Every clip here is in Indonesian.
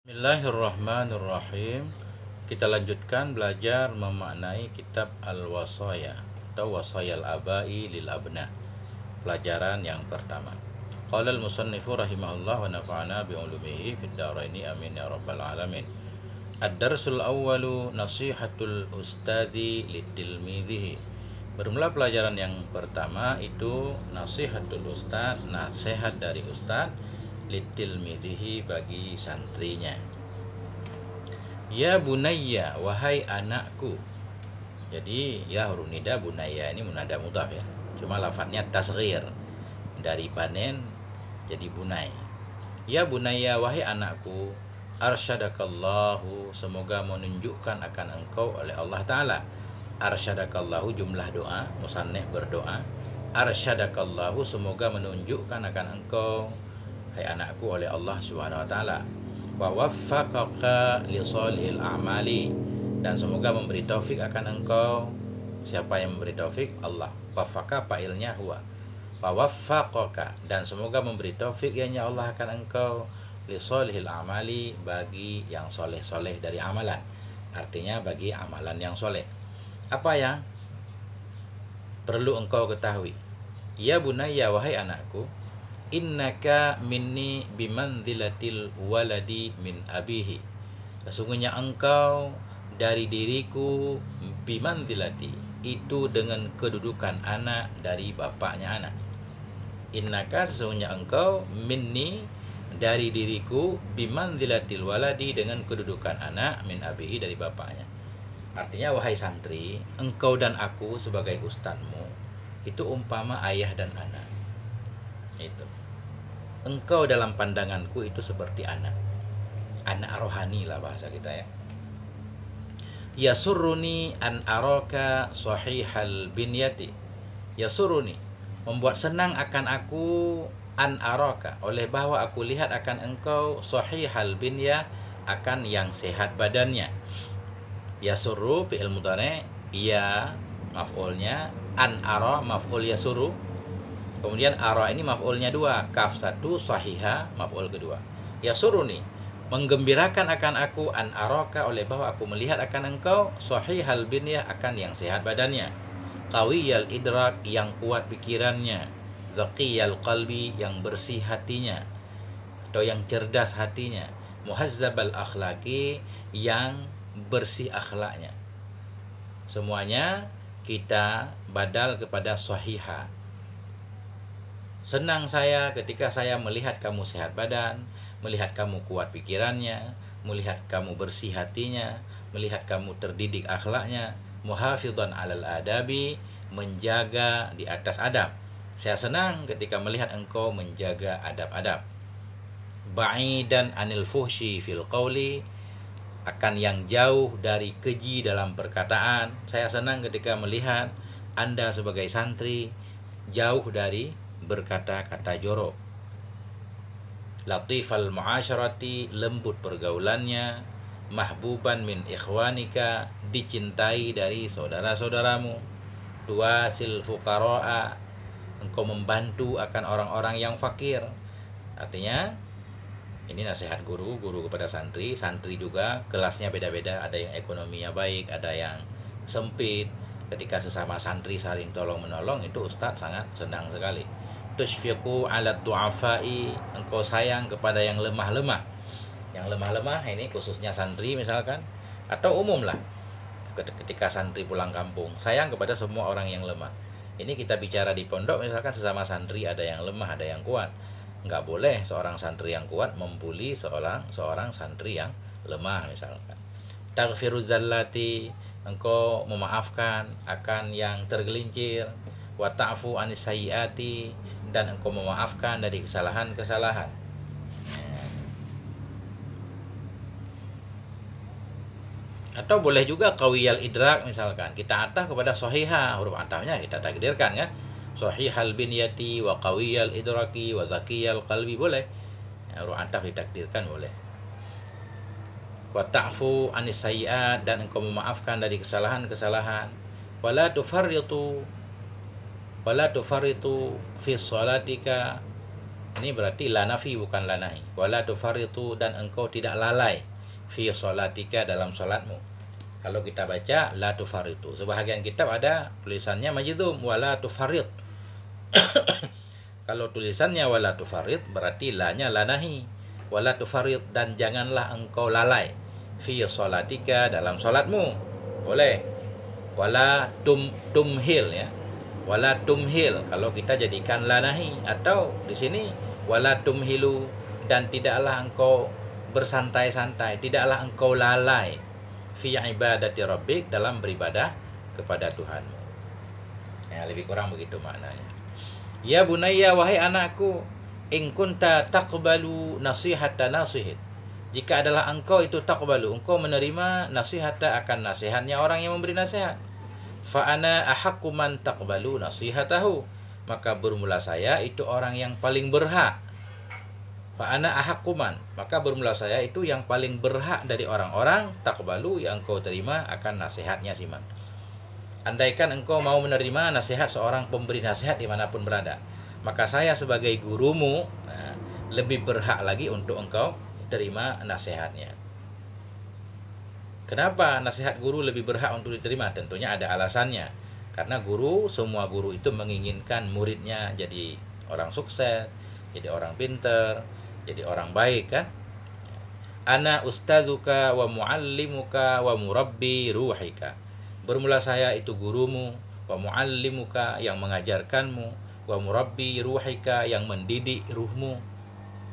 Bismillahirrahmanirrahim. Kita lanjutkan belajar memaknai kitab Al-Wasaya atau Wasayal Abai lil Abna. Pelajaran yang pertama. Qala al-musannifu rahimahullah wa nafa'ana bi ulumihi fid dharaini amin ya rabbal alamin. Ad-darsul awwalu nasihatul ustazi litilmidhihi. Bermula pelajaran yang pertama itu nasihatul ustaz, nasihat dari ustaz litilmidhihi bagi santrinya. Ya bunayya, wahai anakku. Jadi ya huruf nida bunayya ini munada mudhaf ya. Cuma lafadznya tasghir. Dari panen jadi bunai. Ya bunayya, wahai anakku, arsyadakallahu, semoga menunjukkan akan engkau oleh Allah Ta'ala. Arsyadakallahu jumlah doa, musannif berdoa. Arsyadakallahu, semoga menunjukkan akan engkau, hai anakku, oleh Allah Subhanahu wa taala. Wa waffaqaka li shalihil a'mali, dan semoga memberi taufik akan engkau. Siapa yang memberi taufik? Allah. Waffaqa fa'ilnya huwa. Wa waffaqaka, dan semoga memberi taufik ya Allah akan engkau li shalihil a'mali, bagi yang soleh-soleh dari amalan. Artinya bagi amalan yang soleh. Apa yang perlu engkau ketahui? Ya bunayya, wahai anakku, innaka minni bimanzilatil waladi min abihi. Sesungguhnya engkau dari diriku, bimanzilati, itu dengan kedudukan anak dari bapaknya anak. Innaka, sesungguhnya engkau, minni, dari diriku, bimanzilatil waladi, dengan kedudukan anak, min abihi, dari bapaknya. Artinya wahai santri, engkau dan aku sebagai ustadzmu itu umpama ayah dan anak. Itu. Engkau dalam pandanganku itu seperti anak rohani lah bahasa kita ya. Yasurruni an araka sahihal binyati. Yasurruni, membuat senang akan aku, an araka, oleh bahwa aku lihat akan engkau, sahihal binya, akan yang sehat badannya. Yasurru fi'il mudhari', ya maf'ulnya, an ara maf'ul yasurru. Kemudian ara ini maf'ulnya dua, kaf satu, sahiha maf'ul kedua. Yasuruni, menggembirakan akan aku, an araka, oleh bahwa aku melihat akan engkau, sahihal binyah, akan yang sehat badannya, qawiyal idrak, yang kuat pikirannya, zaqiyal qalbi, yang bersih hatinya atau yang cerdas hatinya, muhazzabal akhlaqi, yang bersih akhlaknya. Semuanya kita badal kepada sahiha. Senang saya ketika saya melihat kamu sehat badan, melihat kamu kuat pikirannya, melihat kamu bersih hatinya, melihat kamu terdidik akhlaknya, muhafidhan alal adabi, menjaga di atas adab. Saya senang ketika melihat engkau menjaga adab-adab. Ba'idan anil fuhshi fil qawli, akan yang jauh dari keji dalam perkataan. Saya senang ketika melihat Anda sebagai santri jauh dari berkata-kata jorok. Latifal muasyarati, lembut pergaulannya. Mahbuban min ikhwanika, dicintai dari saudara-saudaramu. Tuasil fuqara'a, engkau membantu akan orang-orang yang fakir. Artinya ini nasihat guru kepada santri. Santri juga kelasnya beda-beda, ada yang ekonominya baik, ada yang sempit. Ketika sesama santri saling tolong-menolong, itu Ustadz sangat senang sekali. Tusyfiqu ala du'afai, engkau sayang kepada yang lemah-lemah. Yang lemah-lemah ini khususnya santri misalkan, atau umum lah. Ketika santri pulang kampung, sayang kepada semua orang yang lemah. Ini kita bicara di pondok misalkan, sesama santri ada yang lemah, ada yang kuat. Nggak boleh seorang santri yang kuat membuli seorang santri yang lemah misalkan. Taghfiruz zallati, engkau memaafkan akan yang tergelincir. Wa ta'fu anis sayyiati, dan engkau memaafkan dari kesalahan-kesalahan. Atau boleh juga qawiyal idrak misalkan, kita atah kepada sahiha, huruf atahnya kita takdirkan ya. Sahihal binyati wa qawiyal idraki wa zakiyal qalbi, boleh. Huruf ataf ditakdirkan boleh. Wa ta'fu anis sayyi'at, dan engkau memaafkan dari kesalahan-kesalahan. Wala tufarritu fi shalatika, Ini berarti la nafi bukan la nahi. Wala tufarritu, dan engkau tidak lalai fi sholatika dalam salatmu. Kalau kita baca la tufarritu, sebahagian kitab ada tulisannya majzum wala tufarrit. Kalau tulisannya wala tufarrit berarti la-nya la nahi. Wala tufarrit, dan janganlah engkau lalai fi sholatika dalam salatmu. Boleh. Wala tumhil ya. Wala tumhil kalau kita jadikan la nahi, atau di sini wala tumhilu, dan tidaklah engkau bersantai-santai, tidaklah engkau lalai fi ibadati rabbik, dalam beribadah kepada Tuhanmu. Ya, lebih kurang begitu maknanya. Ya bunayya, wahai anakku, in kunta taqbalu nasihata nasihid, jika adalah engkau itu taqbalu, engkau menerima nasihata, akan nasihatnya orang yang memberi nasihat, fa ana ahaqqu man taqbalu nasihatahu, maka bermula saya itu orang yang paling berhak. Fa ana ahaqqu man, maka bermula saya itu yang paling berhak dari orang-orang taqbalu, yang engkau terima akan nasihatnya si man. Andaikan engkau mau menerima nasihat seorang pemberi nasihat dimanapun berada, maka saya sebagai gurumu lebih berhak lagi untuk engkau terima nasihatnya. Kenapa nasihat guru lebih berhak untuk diterima? Tentunya ada alasannya. Karena semua guru itu menginginkan muridnya jadi orang sukses, jadi orang pinter, jadi orang baik kan? Ana ustazuka wa muallimuka wa murabbi ruhika. Bermula saya itu gurumu, wa muallimuka yang mengajarkanmu, wa murabbi ruhika yang mendidik ruhmu.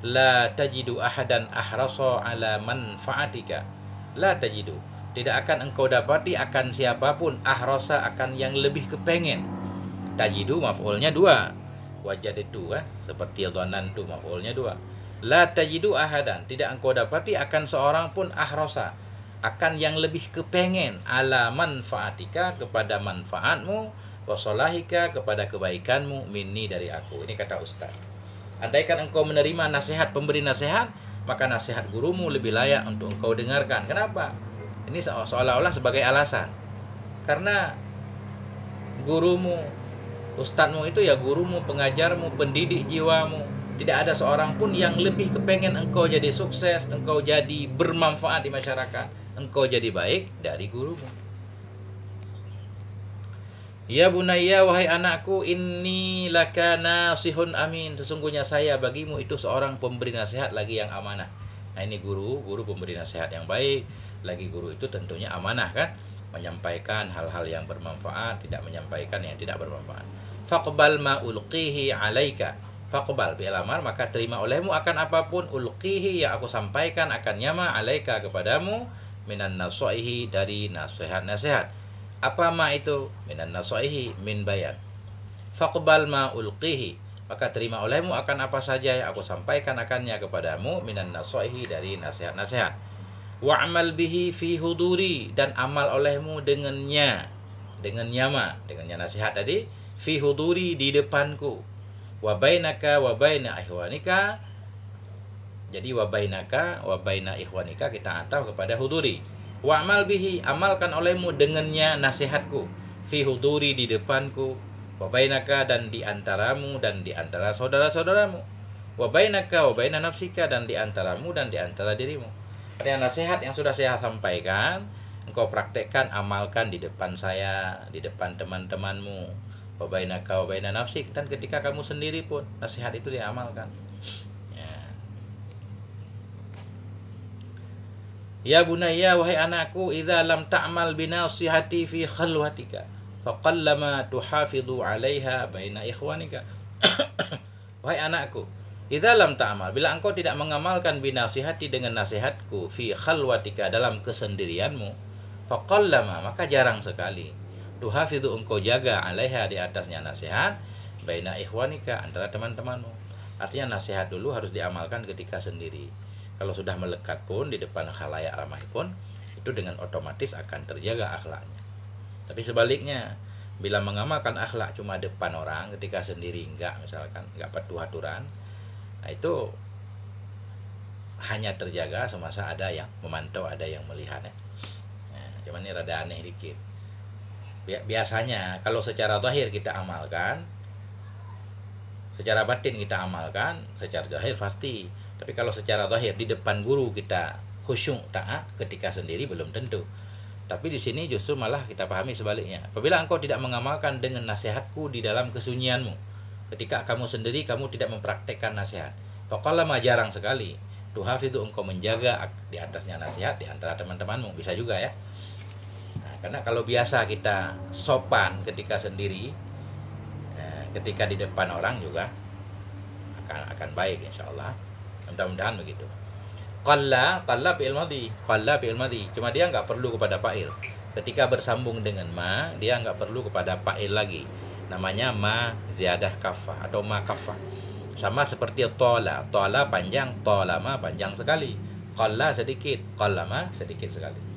La tajidu ahadan ahrasa ala manfaatika. La tajidu, tidak akan engkau dapati akan siapapun ahrasa, akan yang lebih kepengen. Tajidu maf'ulnya 2, wajad itu kan, seperti dhanan tu maf'ulnya 2. La tajidu ahadan, tidak engkau dapati akan seorang pun ahrasa, akan yang lebih kepengen, ala manfaatika, kepada manfaatmu, wasolahika, kepada kebaikanmu, minni, dari aku. Ini kata Ustaz. Andaikan engkau menerima nasihat pemberi nasihat, maka nasihat gurumu lebih layak untuk engkau dengarkan. Kenapa? Ini seolah-olah sebagai alasan. Karena gurumu, ustadzmu itu ya gurumu, pengajarmu, pendidik jiwamu. Tidak ada seorang pun yang lebih kepengen engkau jadi sukses, engkau jadi bermanfaat di masyarakat, engkau jadi baik dari gurumu. Ya bunayya, wahai anakku, inni laka nasihun amin, sesungguhnya saya bagimu itu seorang pemberi nasihat lagi yang amanah. Nah ini guru pemberi nasihat yang baik. Lagi guru itu tentunya amanah kan, menyampaikan hal-hal yang bermanfaat, tidak menyampaikan yang tidak bermanfaat. Faqbal ma ulqihi alaika, faqbal bil amar, maka terima olehmu akan apapun, ulqihi yang aku sampaikan akannya, ma alaika kepadamu, minan nasaihi dari nasihat-nasihat. Apa ma itu? Minan nasaihi, min bayan. Faqbal ma ulqihi, maka terima olehmu akan apa saja yang aku sampaikan akannya kepadamu, minan nasaihi dari nasihat-nasihat. Wa'amal bihi fi huduri, dan amal olehmu dengannya nasihat tadi, fi huduri, di depanku, wa bainaka wa baina ihwanika. Jadi wa bainaka wa baina ihwanika kita atau kepada huduri. Wa'amal bihi, amalkan olehmu dengannya nasihatku, fi huduri, di depanku, wa bainaka, dan di antaramu dan di antara saudara-saudaramu, wa bainaka wa baina nafsika, dan di antaramu dan di antara dirimu. Artinya nasihat yang sudah saya sampaikan, engkau praktekkan, amalkan di depan saya, di depan teman-temanmu, wa bainaka wa baina nafsik, dan ketika kamu sendiri pun nasihat itu diamalkan. Ya bunayya, wahai anakku, idza lam ta'mal binasihati fi khalwatika, faqallama tuhafidhu 'alaiha baina ikhwanika. Wahai anakku, idza lam ta'mal, bila engkau tidak mengamalkan binasihati dengan nasihatku, fi khalwatika, dalam kesendirianmu, faqallama, maka jarang sekali, tuhafidhu, engkau jaga, 'alaiha, di atasnya nasihat, baina ikhwanika, antara teman-temanmu. Artinya nasihat dulu harus diamalkan ketika sendiri. Kalau sudah melekat pun di depan khalayak ramai pun, itu dengan otomatis akan terjaga akhlaknya. Tapi sebaliknya, bila mengamalkan akhlak cuma depan orang, ketika sendiri enggak, misalkan enggak patuh aturan, nah itu hanya terjaga semasa ada yang memantau, ada yang melihat ya. Nah, cuman ini rada aneh dikit. Biasanya kalau secara zahir kita amalkan, Secara batin kita amalkan, secara zahir pasti. Tapi kalau secara zahir di depan guru kita khusyuk taat, ketika sendiri belum tentu. Tapi di sini justru malah kita pahami sebaliknya. Apabila engkau tidak mengamalkan dengan nasihatku di dalam kesunyianmu, ketika kamu sendiri kamu tidak mempraktekkan nasihat. Faqallama, jarang sekali. Tuhafidhu, engkau menjaga di atasnya nasihat di antara teman-temanmu. Bisa juga ya. Nah, karena kalau biasa kita sopan ketika sendiri, ketika di depan orang juga akan baik insyaallah. Mudah-mudahan begitu. Qalla fi'il madhi. Qalla fi'il madhi. Cuma dia nggak perlu kepada fa'il. Ketika bersambung dengan ma, dia nggak perlu kepada fa'il lagi. Namanya ma ziyadah kafah atau ma kafah. Sama seperti tola. Tola panjang, tolama panjang sekali. Qalla sedikit, qallama sedikit sekali.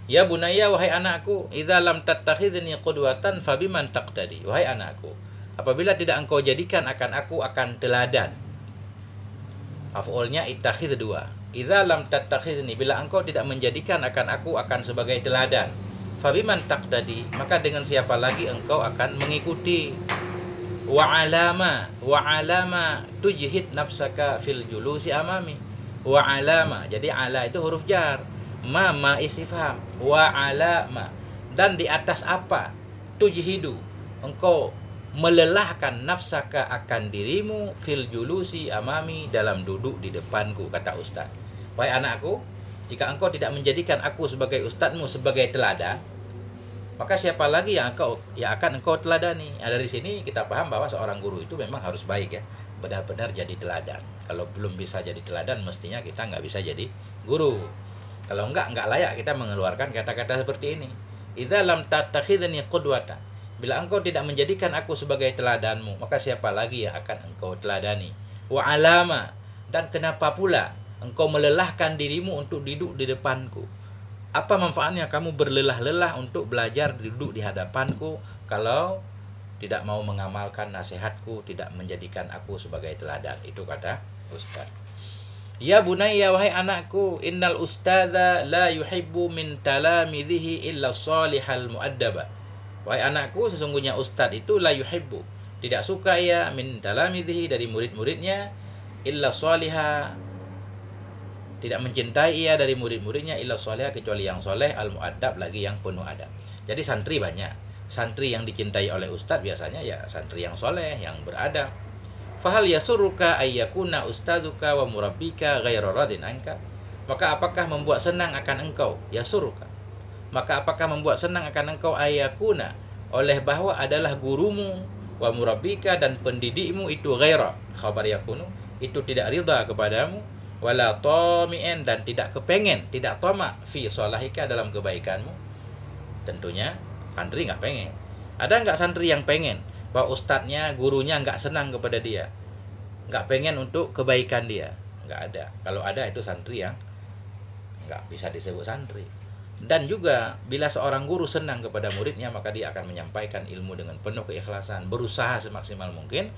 Ya bunayya, wahai anakku, idza lam tattakhidni qudwatan fabiman taqtadi. Wahai anakku, apabila tidak engkau jadikan aku akan teladan. Maf'ulnya ittakhidh dua. Idza lam tattakhidni, bila engkau tidak menjadikan aku akan sebagai teladan. Fabiman taqtadi, maka dengan siapa lagi engkau akan mengikuti. Wa alama tujhid nafsaka fil julusi amami. Wa alama, jadi ala itu huruf jar. Ma istifham. Wa alama, dan di atas apa? Tujhidu, engkau melelahkan nafsaka akan dirimu fil julusi amami, dalam duduk di depanku, kata Ustaz. Wahai anakku, jika engkau tidak menjadikan aku sebagai ustadzmu, sebagai teladan, maka siapa lagi yang akan engkau teladani? Nah, dari sini kita paham bahwa seorang guru itu memang harus baik ya, benar-benar jadi teladan. Kalau belum bisa jadi teladan, mestinya kita nggak bisa jadi guru. Kalau nggak layak kita mengeluarkan kata-kata seperti ini. Idza lam tattakhidni qudwatan, bila engkau tidak menjadikan aku sebagai teladanmu, maka siapa lagi yang akan engkau teladani? Wa alama, dan kenapa pula engkau melelahkan dirimu untuk duduk di depanku? Apa manfaatnya kamu berlelah-lelah untuk belajar duduk di hadapanku kalau tidak mau mengamalkan nasihatku, tidak menjadikan aku sebagai teladan? Itu kata Ustaz. Ya bunayya, wahai anakku, innal ustadza la yuhibbu min talamidhihi illa salihal muaddaba. Wahai anakku, sesungguhnya ustadz itu la yuhibbu, tidak suka ia min talamidhihi, dari murid-muridnya, illa salihah, tidak mencintai ia dari murid-muridnya, illa salihah, kecuali yang soleh, al muaddab, lagi yang penuh adab. Jadi santri banyak. Santri yang dicintai oleh ustadz biasanya ya santri yang soleh, yang beradab. Fahal yasurruka ayyakuna ustazuka wa murabbika ghairu radin anka. Maka apakah membuat senang akan engkau? Yasurruka, maka apakah membuat senang akan engkau ayakuna, oleh bahwa adalah gurumu, wa murabbika, dan pendidikmu itu ghaira, khabar yakunu, itu tidak ridha kepadamu, wala tami'in, dan tidak kepengen, tidak tamak, fi salahika, dalam kebaikanmu. Tentunya santri nggak pengen. Ada nggak santri yang pengen bahwa ustadznya, gurunya nggak senang kepada dia, nggak pengen untuk kebaikan dia? Nggak ada. Kalau ada, itu santri yang nggak bisa disebut santri. Dan juga bila seorang guru senang kepada muridnya, maka dia akan menyampaikan ilmu dengan penuh keikhlasan, berusaha semaksimal mungkin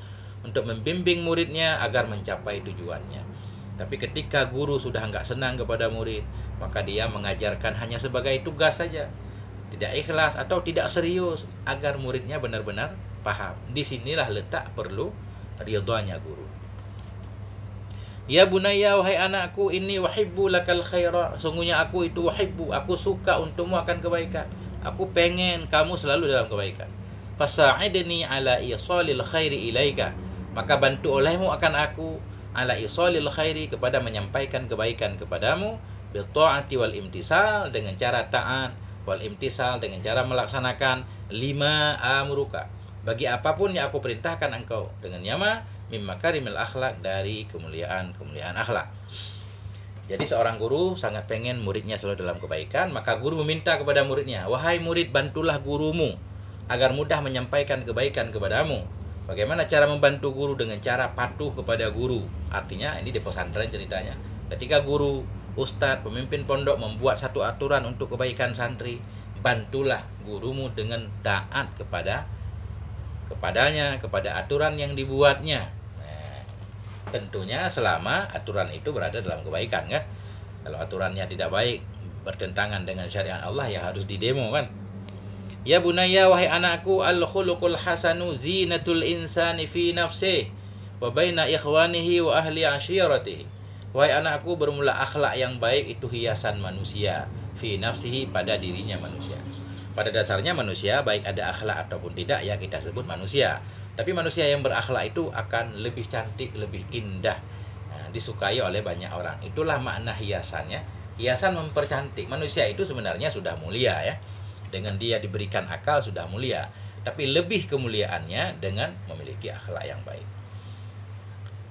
untuk membimbing muridnya agar mencapai tujuannya. Tapi ketika guru sudah nggak senang kepada murid, maka dia mengajarkan hanya sebagai tugas saja, tidak ikhlas atau tidak serius agar muridnya benar-benar paham. Disinilah letak perlu ridhonya guru. Ya bunayya, wahai anakku, inni wahibbu lakal khaira, sungguhnya aku itu wahibbu, aku suka untukmu akan kebaikan, aku pengen kamu selalu dalam kebaikan. Fasa'idni ala isalil khairi ilaika, maka bantu olehmu akan aku, ala isalil khairi, kepada menyampaikan kebaikan kepadamu, bil ta'ati wal imtisal, dengan cara taat, wal imtisal, dengan cara melaksanakan, lima amruka, bagi apapun yang aku perintahkan engkau, dengan nyama mimma karimil akhlak, dari kemuliaan akhlak. Jadi seorang guru sangat pengen muridnya selalu dalam kebaikan, maka guru meminta kepada muridnya, wahai murid, bantulah gurumu agar mudah menyampaikan kebaikan kepadamu. Bagaimana cara membantu guru? Dengan cara patuh kepada guru. Artinya ini di pesantren ceritanya, ketika guru, ustadz, pemimpin pondok membuat satu aturan untuk kebaikan santri, bantulah gurumu dengan taat kepadanya, kepada aturan yang dibuatnya. Tentunya selama aturan itu berada dalam kebaikan, kan? Kalau aturannya tidak baik, bertentangan dengan syariat Allah, ya harus didemo, kan? Ya bunayya, wahai anakku, al-khuluqul hasanu zinatul insani fi nafsihi wa baina ikhwanihi wa ahli ashiratihi. Wahai anakku, bermula akhlak yang baik itu hiasan manusia fi nafsihi, pada dirinya manusia. Pada dasarnya manusia baik ada akhlak ataupun tidak ya kita sebut manusia. Tapi manusia yang berakhlak itu akan lebih cantik, lebih indah, disukai oleh banyak orang. Itulah makna hiasannya. Hiasan mempercantik. Manusia itu sebenarnya sudah mulia ya. Dengan dia diberikan akal sudah mulia. Tapi lebih kemuliaannya dengan memiliki akhlak yang baik.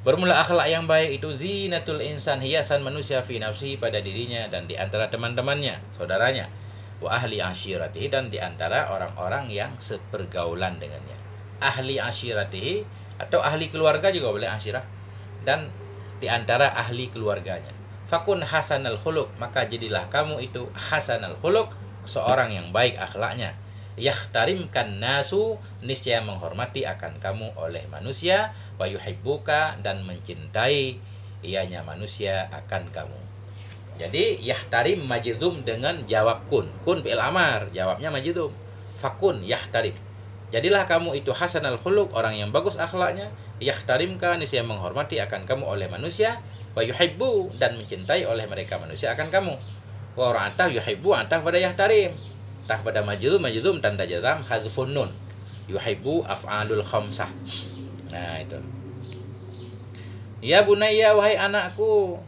Bermula akhlak yang baik itu zinatul insan, hiasan manusia fi nafsihi, pada dirinya dan di antara teman-temannya, saudaranya. Wa ahli ashiratihi, dan di antara orang-orang yang sepergaulan dengannya. Ahli ashiratihi atau ahli keluarga juga boleh ashirah, dan di antara ahli keluarganya. Fakun hasanal khuluq, maka jadilah kamu itu hasanal khuluq, seorang yang baik akhlaknya. Yahtarimkan nasu, niscaya menghormati akan kamu oleh manusia. Wa yuhibbuka, dan mencintai ianya manusia akan kamu. Jadi yahtarim majzum dengan jawab kun. Kun fi'il amar, jawabnya majzum. Fakun yahtarim. Jadilah kamu itu hasanal khuluq, orang yang bagus akhlaknya. Yahtarimka, niscaya menghormati akan kamu oleh manusia. Wa yuhibbu, dan mencintai oleh mereka manusia akan kamu. Wa orang antah yuhibbu, antah pada yahtarim. Antah pada majzum tanda jazam hazfun nun. Yuhibbu af'alul khamsah. Nah itu. Ya bunayya, wahai anakku,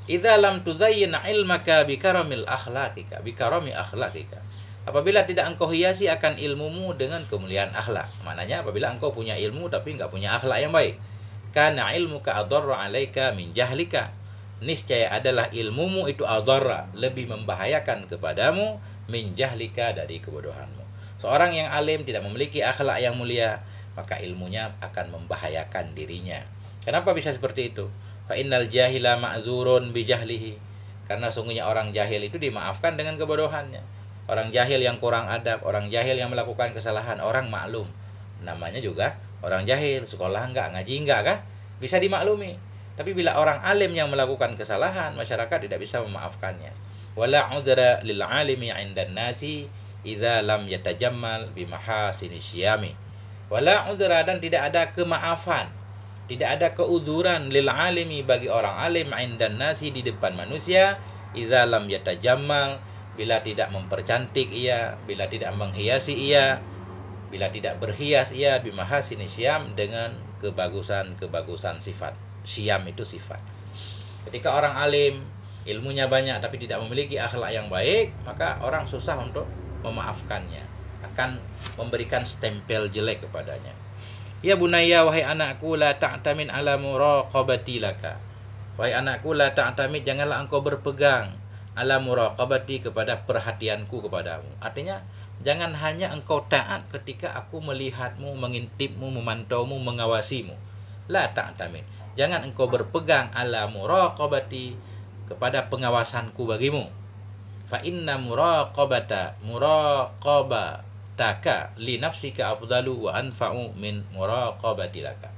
idza lam tuzayyin ilmaka bikaramil akhlaqika, bikarami akhlaqika. Apabila tidak engkau hiasi akan ilmumu dengan kemuliaan akhlak. Maknanya apabila engkau punya ilmu tapi enggak punya akhlak yang baik. Kana ilmuka adarra 'alaika min jahlika. Niscaya adalah ilmumu itu adarra, lebih membahayakan kepadamu, min jahlika, dari kebodohanmu. Seorang yang alim tidak memiliki akhlak yang mulia, maka ilmunya akan membahayakan dirinya. Kenapa bisa seperti itu? Fa innal jahila ma'zurun bi jahlihi. Karena sungguhnya orang jahil itu dimaafkan dengan kebodohannya. Orang jahil yang kurang adab, orang jahil yang melakukan kesalahan, orang maklum. Namanya juga orang jahil, sekolah enggak, ngaji enggak kan? Bisa dimaklumi. Tapi bila orang alim yang melakukan kesalahan, masyarakat tidak bisa memaafkannya. Wala 'udhra lil 'alimi 'indan nasi idza lam yatajammal bi mahasini syiyami. Wala 'udhra, dan tidak ada kemaafan, tidak ada keuzuran lil 'alimi, bagi orang alim, 'indan nasi, di depan manusia, idza lam yatajammal, bila tidak mempercantik ia, bila tidak menghiasi ia, bila tidak berhias ia, bimahasini syam, dengan kebagusan-kebagusan sifat. Syam itu sifat. Ketika orang alim, ilmunya banyak tapi tidak memiliki akhlak yang baik, maka orang susah untuk memaafkannya, akan memberikan stempel jelek kepadanya. Ya bunayya, wahai anakku, la ta'tamin ala muraqabati laka. Wahai anakku, la ta'tamid, janganlah engkau berpegang ala muraqabati, kepada perhatianku kepadamu. Artinya jangan hanya engkau taat ketika aku melihatmu, mengintipmu, memantaumu, mengawasimu. La ta'tamid, jangan engkau berpegang ala muraqabati, kepada pengawasanku bagimu. Fa inna muraqabataka li nafsika afdalu wa anfa'u min muraqabati laka.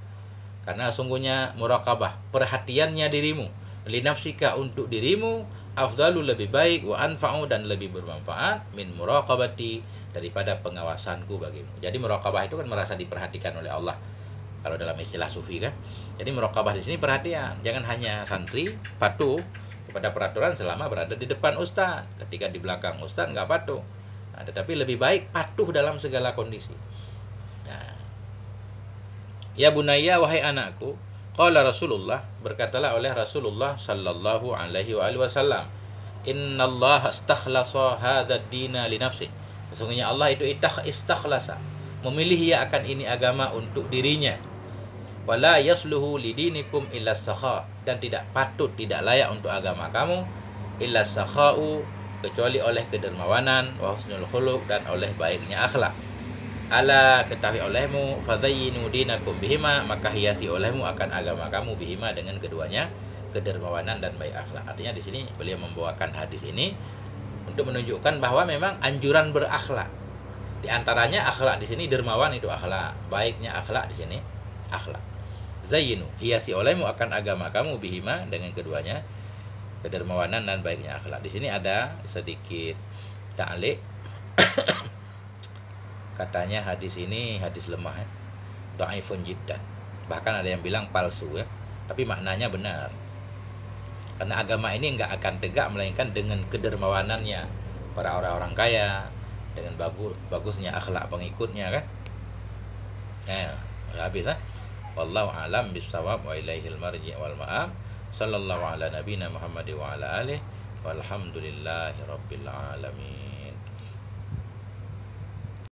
Karena sungguhnya muraqabah, perhatiannya dirimu, li nafsika, untuk dirimu, afdalu, lebih baik, wa anfa'u, dan lebih bermanfaat, min muraqabati, daripada pengawasanku bagimu. Jadi muraqabah itu kan merasa diperhatikan oleh Allah, kalau dalam istilah sufi kan. Jadi muraqabah di sini perhatian, jangan hanya santri patuh kepada peraturan selama berada di depan ustaz. Ketika di belakang ustaz nggak patuh. Nah, tetapi lebih baik patuh dalam segala kondisi. Nah. Ya bunayya, wahai anakku, qala Rasulullah, berkatalah oleh Rasulullah sallallahu alaihi wasallam, innallaha istakhlasa hadzal dina li nafsihi. Sesungguhnya Allah itu istakhlasa, memilih ia akan ini agama untuk dirinya. Wala yasluhu lidinikum illa sakha, dan tidak patut, tidak layak untuk agama kamu illa sakha'u, kecuali oleh kedermawanan, wa husnul khuluq, dan oleh baiknya akhlak. Ala, ketahui olehmu, fadzayyinu dinakum bihima, maka hiasi olehmu akan agama kamu bihima, dengan keduanya, kedermawanan dan baik akhlak. Artinya di sini beliau membawakan hadis ini untuk menunjukkan bahwa memang anjuran berakhlak. Di antaranya akhlak di sini dermawan itu akhlak, baiknya akhlak di sini akhlak. Zayyinu, hiasi olehmu akan agama kamu bihima, dengan keduanya, kedermawanan dan baiknya akhlak. Di sini ada sedikit ta'liq katanya hadis ini hadis lemah ya. Dhaifun jiddan. Bahkan ada yang bilang palsu ya. Tapi maknanya benar. Karena agama ini nggak akan tegak melainkan dengan kedermawanannya para orang-orang kaya, dengan bagusnya akhlak pengikutnya kan. Ya, habis lah. Wallahu alam bisawab wa ilaihil marji' wal ma'ab. Sallallahu ala nabiyina Muhammad wa ala alihi walhamdulillahi rabbil alamin.